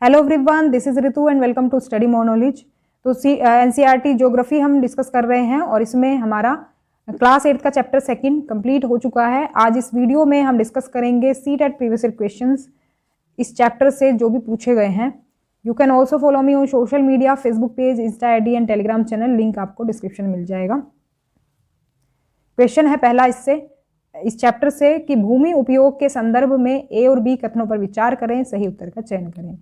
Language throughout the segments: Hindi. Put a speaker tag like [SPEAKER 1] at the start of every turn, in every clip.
[SPEAKER 1] Hello everyone, this is Ritu and welcome to study more knowledge. तो एनसीईआरटी ज्योग्राफी हम डिस्कस कर रहे हैं और इसमें हमारा क्लास 8 का चैप्टर सेकंड कंप्लीट हो चुका है। आज इस वीडियो में हम डिस्कस करेंगे सीटेट प्रीवियस ईयर क्वेश्चंस इस चैप्टर से जो भी पूछे गए हैं। You can also follow me on social media, Facebook page, Insta ID and Telegram channel, link आपको डिस्क्रिप्शन में मिल जाएगा। क्वेश्चन है पहला इस चैप्टर से कि भूमि उपयोग के संदर्भ में ए और बी कथनों पर विचार करें, सही उत्तर का चयन करें।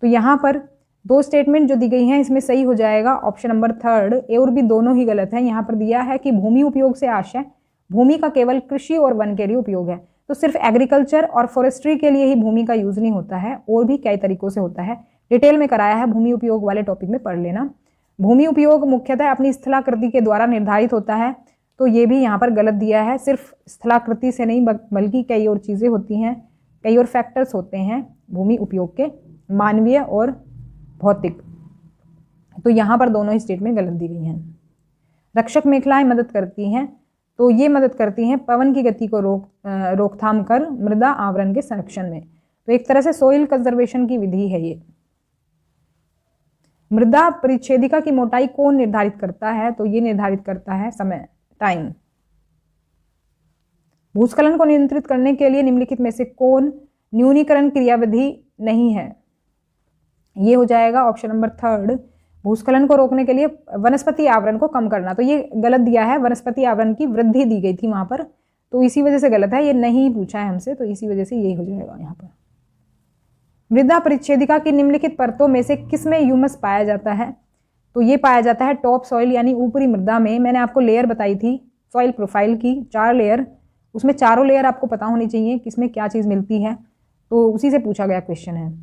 [SPEAKER 1] तो यहाँ पर दो स्टेटमेंट जो दी गई हैं इसमें सही हो जाएगा ऑप्शन नंबर थर्ड। ए और बी दोनों ही गलत है। यहाँ पर दिया है कि भूमि उपयोग से आशय भूमि का केवल कृषि और वन के लिए उपयोग है, तो सिर्फ एग्रीकल्चर और फॉरेस्ट्री के लिए ही भूमि का यूज नहीं होता है, और भी कई तरीकों से होता है। डिटेल में कराया है, भूमि उपयोग वाले टॉपिक में पढ़ लेना। भूमि उपयोग मुख्यतः अपनी स्थलाकृति के द्वारा निर्धारित होता है, तो ये भी यहाँ पर गलत दिया है। सिर्फ स्थलाकृति से नहीं बल्कि कई और चीज़ें होती हैं, कई और फैक्टर्स होते हैं भूमि उपयोग के, मानवीय और भौतिक। तो यहाँ पर दोनों ही स्टेटमेंट गलत दी गई हैं। रक्षक मेखलाएं मदद करती हैं, तो ये मदद करती हैं पवन की गति को रोकथाम कर मृदा आवरण के संरक्षण में। तो एक तरह से सोइल कंजर्वेशन की विधि है ये। मृदा परिच्छेदिका की मोटाई कौन निर्धारित करता है? तो ये निर्धारित करता है समय, टाइम। भूस्खलन को नियंत्रित करने के लिए निम्नलिखित में से कौन न्यूनीकरण क्रियाविधि नहीं है? ये हो जाएगा ऑप्शन नंबर थर्ड। भूस्खलन को रोकने के लिए वनस्पति आवरण को कम करना, तो ये गलत दिया है। वनस्पति आवरण की वृद्धि दी गई थी वहां पर, तो इसी वजह से गलत है। ये नहीं पूछा है हमसे, तो इसी वजह से यही हो जाएगा यहाँ पर। मृदा परिच्छेदिका की निम्नलिखित परतों में से किसमें ह्यूमस पाया जाता है? तो ये पाया जाता है टॉप सॉइल यानी ऊपरी मृदा में। मैंने आपको लेयर बताई थी सॉइल प्रोफाइल की, 4 लेयर, उसमें चारों लेयर आपको पता होनी चाहिए किसमें क्या चीज़ मिलती है, तो उसी से पूछा गया क्वेश्चन है।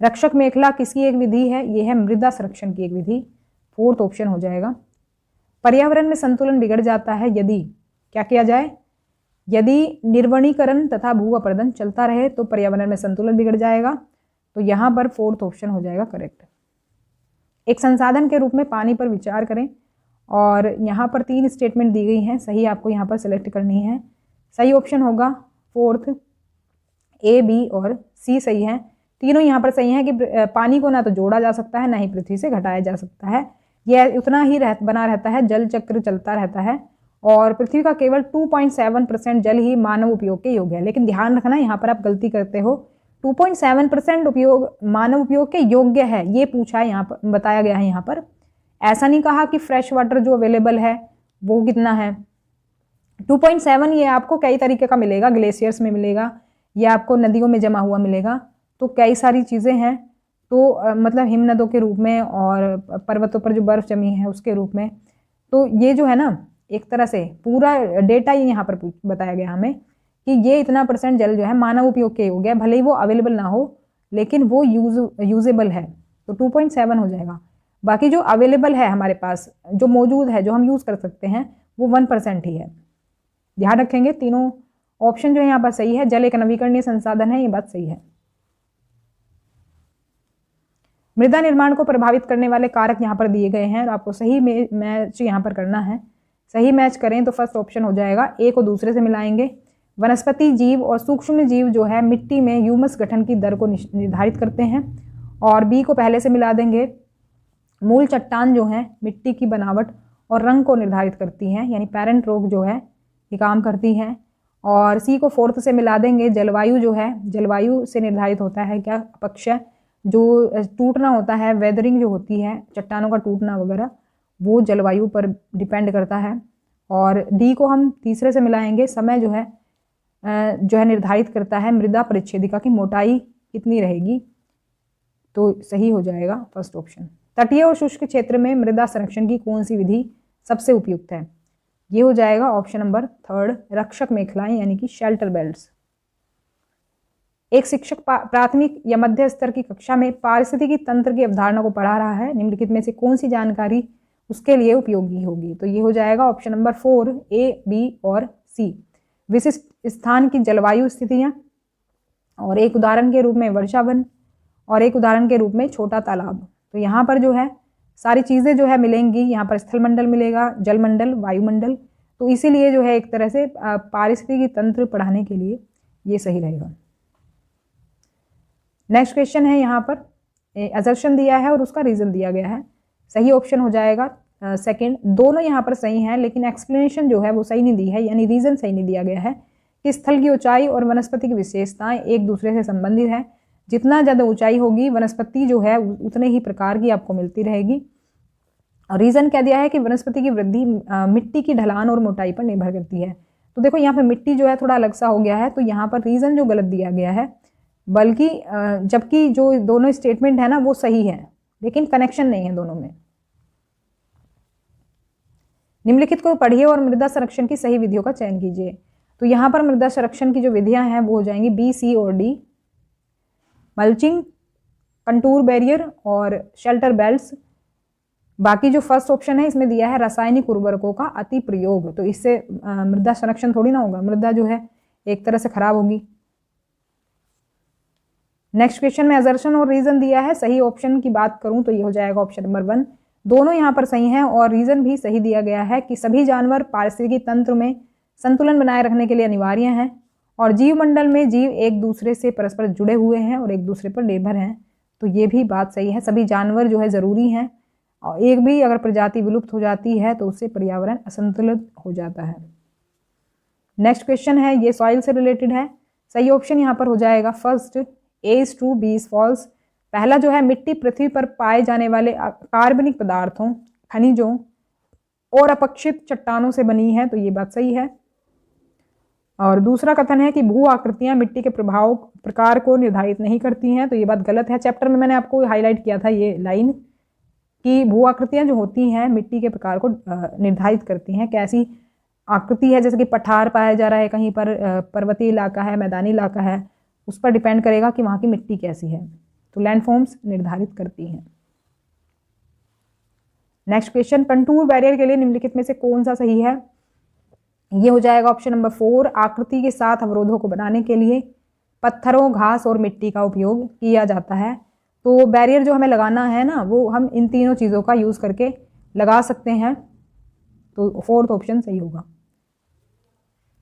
[SPEAKER 1] रक्षक मेखला किसकी एक विधि है? ये है मृदा संरक्षण की एक विधि, फोर्थ ऑप्शन हो जाएगा। पर्यावरण में संतुलन बिगड़ जाता है यदि क्या किया जाए? यदि निर्वनीकरण तथा भू अपरदन चलता रहे तो पर्यावरण में संतुलन बिगड़ जाएगा, तो यहाँ पर फोर्थ ऑप्शन हो जाएगा करेक्ट। एक संसाधन के रूप में पानी पर विचार करें, और यहाँ पर 3 स्टेटमेंट दी गई हैं, सही आपको यहाँ पर सिलेक्ट करनी है। सही ऑप्शन होगा फोर्थ, ए, बी और सी सही है। तीनों यहाँ पर सही है कि पानी को ना तो जोड़ा जा सकता है, ना ही पृथ्वी से घटाया जा सकता है। यह उतना ही बना रहता है, जल चक्र चलता रहता है, और पृथ्वी का केवल 2.7% जल ही मानव उपयोग के योग्य है। लेकिन ध्यान रखना, यहाँ पर आप गलती करते हो। 2.7% उपयोग मानव उपयोग के योग्य है, ये पूछा है, यहाँ पर बताया गया है। यहाँ पर ऐसा नहीं कहा कि फ्रेश वाटर जो अवेलेबल है वो कितना है। 2.7 ये आपको कई तरीके का मिलेगा, ग्लेशियर्स में मिलेगा, या आपको नदियों में जमा हुआ मिलेगा, तो कई सारी चीज़ें हैं। तो मतलब हिमनदों के रूप में और पर्वतों पर जो बर्फ जमी है उसके रूप में। तो ये जो है ना, एक तरह से पूरा डेटा ही यहाँ पर बताया गया हमें कि ये इतना % जल जो है मानव उपयोग के योग्य है, भले ही वो अवेलेबल ना हो लेकिन वो यूजेबल है, तो 2.7 हो जाएगा। बाकी जो अवेलेबल है हमारे पास, जो मौजूद है, जो हम यूज़ कर सकते हैं, वो 1% ही है। ध्यान रखेंगे, तीनों ऑप्शन जो है यहाँ पर सही है। जल एक नवीकरणीय संसाधन है, ये बात सही है। मृदा निर्माण को प्रभावित करने वाले कारक यहाँ पर दिए गए हैं, और आपको सही मैच यहाँ पर करना है। सही मैच करें तो फर्स्ट ऑप्शन हो जाएगा, ए को दूसरे से मिलाएंगे। वनस्पति जीव और सूक्ष्म जीव जो है मिट्टी में ह्यूमस गठन की दर को निर्धारित करते हैं, और बी को पहले से मिला देंगे। मूल चट्टान जो है मिट्टी की बनावट और रंग को निर्धारित करती हैं, यानी पेरेंट रॉक जो है ये काम करती हैं। और सी को फोर्थ से मिला देंगे। जलवायु जो है, जलवायु से निर्धारित होता है क्या? अपक्षय, जो टूटना होता है, वेदरिंग जो होती है, चट्टानों का टूटना वगैरह, वो जलवायु पर डिपेंड करता है। और डी को हम तीसरे से मिलाएंगे। समय जो है निर्धारित करता है मृदा परिच्छेदिका की मोटाई कितनी रहेगी, तो सही हो जाएगा फर्स्ट ऑप्शन। तटीय और शुष्क क्षेत्र में मृदा संरक्षण की कौन सी विधि सबसे उपयुक्त है? ये हो जाएगा ऑप्शन नंबर थर्ड, रक्षक मेखलाएं यानी कि शेल्टर बेल्ट्स। एक शिक्षक प्राथमिक या मध्य स्तर की कक्षा में पारिस्थितिकी तंत्र की अवधारणा को पढ़ा रहा है, निम्नलिखित में से कौन सी जानकारी उसके लिए उपयोगी होगी? तो ये हो जाएगा ऑप्शन नंबर 4, ए, बी और सी। विशिष्ट स्थान की जलवायु स्थितियां, और एक उदाहरण के रूप में वर्षावन, और एक उदाहरण के रूप में छोटा तालाब। तो यहाँ पर जो है सारी चीज़ें जो है मिलेंगी। यहाँ पर स्थलमंडल मिलेगा, जलमंडल, वायुमंडल, तो इसीलिए जो है एक तरह से पारिस्थितिकी तंत्र पढ़ाने के लिए ये सही रहेगा। नेक्स्ट क्वेश्चन है, यहाँ पर असर्शन दिया है और उसका रीज़न दिया गया है। सही ऑप्शन हो जाएगा सेकंड। दोनों यहाँ पर सही हैं, लेकिन एक्सप्लेनेशन जो है वो सही नहीं दी है, यानी रीज़न सही नहीं दिया गया है कि स्थल की ऊंचाई और वनस्पति की विशेषताएं एक दूसरे से संबंधित है। जितना ज़्यादा ऊंचाई होगी वनस्पति जो है उतने ही प्रकार की आपको मिलती रहेगी। और रीज़न क्या दिया है कि वनस्पति की वृद्धि मिट्टी की ढलान और मोटाई पर निर्भर करती है। तो देखो यहाँ पर मिट्टी जो है थोड़ा अलग सा हो गया है, तो यहाँ पर रीज़न जो गलत दिया गया है, बल्कि जबकि जो दोनों स्टेटमेंट है ना वो सही है, लेकिन कनेक्शन नहीं है दोनों में। निम्नलिखित को पढ़िए और मृदा संरक्षण की सही विधियों का चयन कीजिए। तो यहाँ पर मृदा संरक्षण की जो विधियां हैं वो हो जाएंगी बी, सी और डी। मल्चिंग, कंटूर बैरियर और शेल्टर बेल्ट्स। बाकी जो फर्स्ट ऑप्शन है इसमें दिया है रासायनिक उर्वरकों का अति प्रयोग, तो इससे मृदा संरक्षण थोड़ी ना होगा, मृदा जो है एक तरह से खराब होगी। नेक्स्ट क्वेश्चन में असर्शन और रीजन दिया है। सही ऑप्शन की बात करूं तो ये हो जाएगा ऑप्शन नंबर 1। दोनों यहाँ पर सही हैं और रीजन भी सही दिया गया है कि सभी जानवर पारिस्थितिकी तंत्र में संतुलन बनाए रखने के लिए अनिवार्य हैं और जीव मंडल में जीव एक दूसरे से परस्पर जुड़े हुए हैं और एक दूसरे पर निर्भर हैं। तो ये भी बात सही है, सभी जानवर जो है ज़रूरी हैं और एक भी अगर प्रजाति विलुप्त हो जाती है तो उससे पर्यावरण असंतुलित हो जाता है। नेक्स्ट क्वेश्चन है, ये सॉइल से रिलेटेड है। सही ऑप्शन यहाँ पर हो जाएगा first, a is true, b is false. पहला जो है मिट्टी पृथ्वी पर पाए जाने वाले कार्बनिक पदार्थों, खनिजों और अपक्षित चट्टानों से बनी है, तो ये बात सही है। और दूसरा कथन है कि भू आकृतियां मिट्टी के प्रभाव प्रकार को निर्धारित नहीं करती हैं, तो ये बात गलत है। चैप्टर में मैंने आपको हाईलाइट किया था ये लाइन कि भू आकृतियां जो होती हैं मिट्टी के प्रकार को निर्धारित करती हैं। कैसी आकृति है, जैसे कि पठार पाया जा रहा है कहीं पर, पर्वतीय इलाका है, मैदानी इलाका है, उस पर डिपेंड करेगा कि वहाँ की मिट्टी कैसी है, तो लैंडफॉर्म्स निर्धारित करती हैं। नेक्स्ट क्वेश्चन, कंटूर बैरियर के लिए निम्नलिखित में से कौन सा सही है? ये हो जाएगा ऑप्शन नंबर 4। आकृति के साथ अवरोधों को बनाने के लिए पत्थरों, घास और मिट्टी का उपयोग किया जाता है। तो बैरियर जो हमें लगाना है ना, वो हम इन तीनों चीज़ों का यूज़ करके लगा सकते हैं, तो फोर्थ ऑप्शन सही होगा।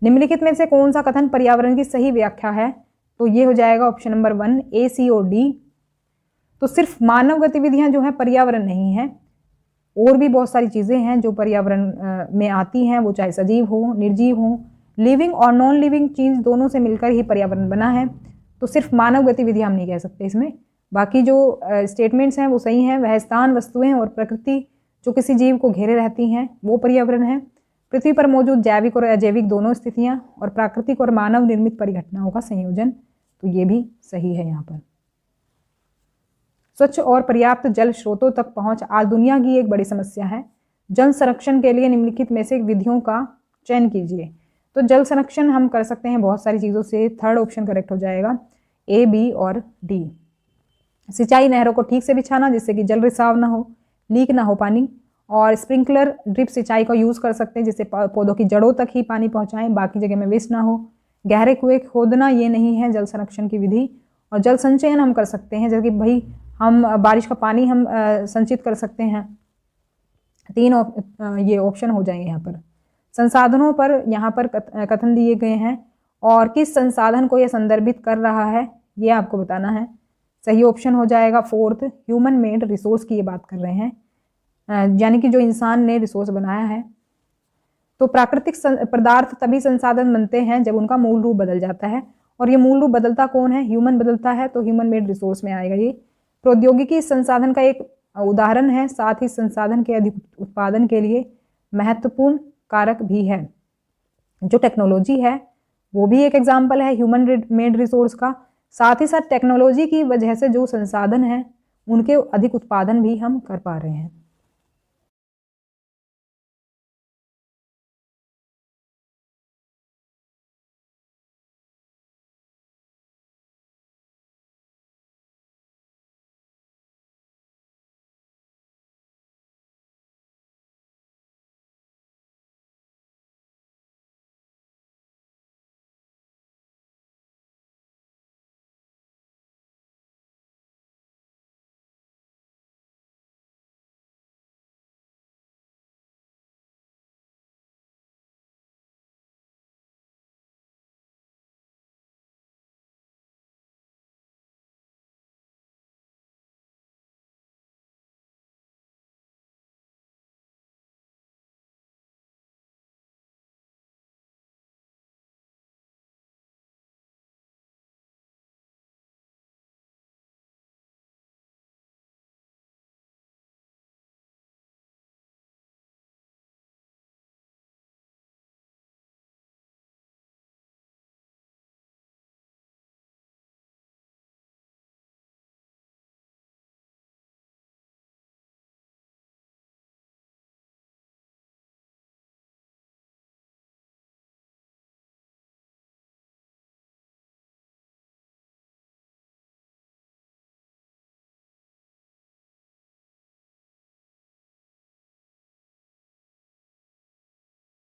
[SPEAKER 1] निम्नलिखित में से कौन सा कथन पर्यावरण की सही व्याख्या है? तो ये हो जाएगा ऑप्शन नंबर 1, ए, सी और डी। तो सिर्फ मानव गतिविधियां जो है पर्यावरण नहीं है, और भी बहुत सारी चीज़ें हैं जो पर्यावरण में आती हैं, वो चाहे सजीव हो, निर्जीव हो, लिविंग और नॉन लिविंग चीज़ दोनों से मिलकर ही पर्यावरण बना है। तो सिर्फ मानव गतिविधियां हम नहीं कह सकते इसमें। बाकी जो स्टेटमेंट्स हैं वो सही हैं। वह स्थान, वस्तुएं और प्रकृति जो किसी जीव को घेरे रहती हैं वो पर्यावरण है। पृथ्वी पर मौजूद जैविक और अजैविक दोनों स्थितियां और प्राकृतिक और मानव निर्मित परिघटनाओं का संयोजन, तो ये भी सही है यहाँ पर। स्वच्छ और पर्याप्त जल स्रोतों तक पहुंच आज दुनिया की एक बड़ी समस्या है। जल संरक्षण के लिए निम्नलिखित में से विधियों का चयन कीजिए। तो जल संरक्षण हम कर सकते हैं बहुत सारी चीज़ों से। थर्ड ऑप्शन करेक्ट हो जाएगा, ए, बी और डी। सिंचाई नहरों को ठीक से बिछाना जिससे कि जल रिसाव ना हो, लीक ना हो पानी, और स्प्रिंकलर ड्रिप सिंचाई का यूज़ कर सकते हैं जिससे पौधों की जड़ों तक ही पानी पहुँचाएं, बाकी जगह में वेस्ट ना हो। गहरे कुएं खोदना ये नहीं है जल संरक्षण की विधि। और जल संचयन हम कर सकते हैं, जैसे कि भाई हम बारिश का पानी हम संचित कर सकते हैं। तीन ये ऑप्शन हो जाएंगे यहाँ पर। संसाधनों पर यहाँ पर कथन दिए गए हैं और किस संसाधन को यह संदर्भित कर रहा है ये आपको बताना है। सही ऑप्शन हो जाएगा फोर्थ, ह्यूमन मेड रिसोर्स की ये बात कर रहे हैं, यानी कि जो इंसान ने रिसोर्स बनाया है। तो प्राकृतिक पदार्थ तभी संसाधन बनते हैं जब उनका मूल रूप बदल जाता है, और ये मूल रूप बदलता कौन है? ह्यूमन बदलता है, तो ह्यूमन मेड रिसोर्स में आएगा ये। प्रौद्योगिकी इस संसाधन का एक उदाहरण है, साथ ही संसाधन के अधिक उत्पादन के लिए महत्वपूर्ण कारक भी है। जो टेक्नोलॉजी है वो भी एक एग्जाम्पल है ह्यूमन मेड रिसोर्स का। साथ ही साथ टेक्नोलॉजी की वजह से जो संसाधन है उनके अधिक उत्पादन भी हम कर पा रहे हैं।